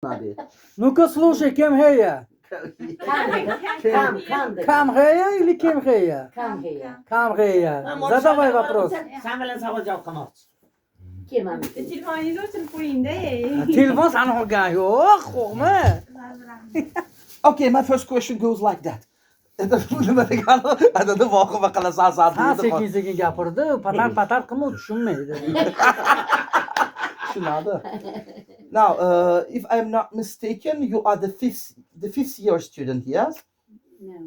Наби. Ну-ка слушай, кем хея? Кам хея или кем хея? Кам хея. Задавай вопрос. Sen bilen savol javob qilmoqchi. Telefoningizni o'chirib qo'ying-da. Telefon sani olgan yo'q, qo'rqma. Okay, my first question goes like that. Nima degani? Adada voqea qilasan Ha, san. sekin-sekin gapirdi, patar qilma tushunmaydi. Tushunadi. Now, if I'm not mistaken, you are the fifth year student, yes?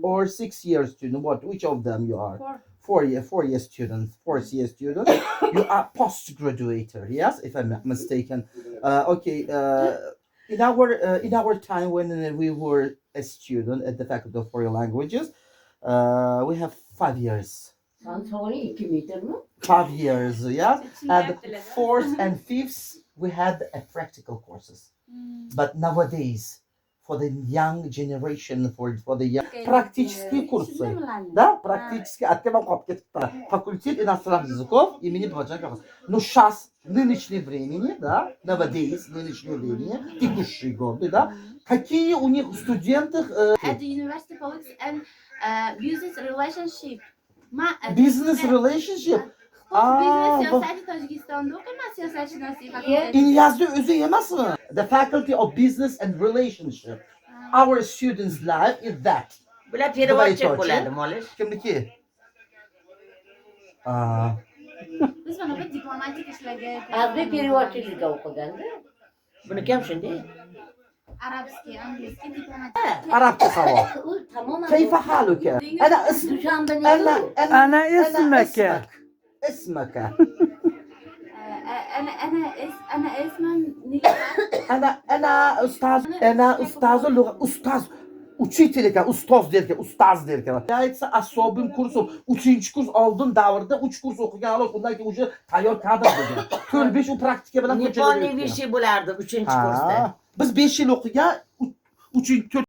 Or 6 year student? What? Which of them you are? 4 year student. 4th year student. You are postgraduator, yes? If I'm not mistaken. Okay. In our time when we were a student at the Faculty of Foreign Languages, we have 5 years. 5 years, yeah. And 4th and 5th we had a practical courses. But nowadays, for the young generation, for the young, практические курсы, да, практически, от тебя факультет иностранных языков имени Баджанкова. Но сейчас, в нынешнее времени, да, nowadays, нынешнее время, текущие годы, да, какие у них студенты... At the University of Politics and Business Relationship. Business relationship. Business siyosati Tojikistonda o'qiyman, siyosatshunoslik fakультeti. İnyazda özü yemez mi? The Faculty of Business and Relationship. Our students' life is that. Bular переводчик bo'ladi, molish. Kimniki? Biz mana bu diplomatik ishlarga Azbe переводчикликка o'qiganda. Buniki ham shunday. arabskiy, angliskiy, diplomatik. Arapça savol. U tamoman كيف حالك؟ أنا اسم Dushanbeni Ana ismaka. اسمك. Ana ismim Nilufar. أنا أستاذ اللغة. أستاذ. Учитель ekan, ustoz derken, ustaz derken. Aytsa asobim kursum, 3-kurs oldin davrda 3 kurs o'qigan xolos, undan keyin o'sha tayyor kadr bo'lgan. 4-5 u praktika bilan Nippon Nivishi bo'lardi 3-kursda. Biz 5 yil o'qigan, 3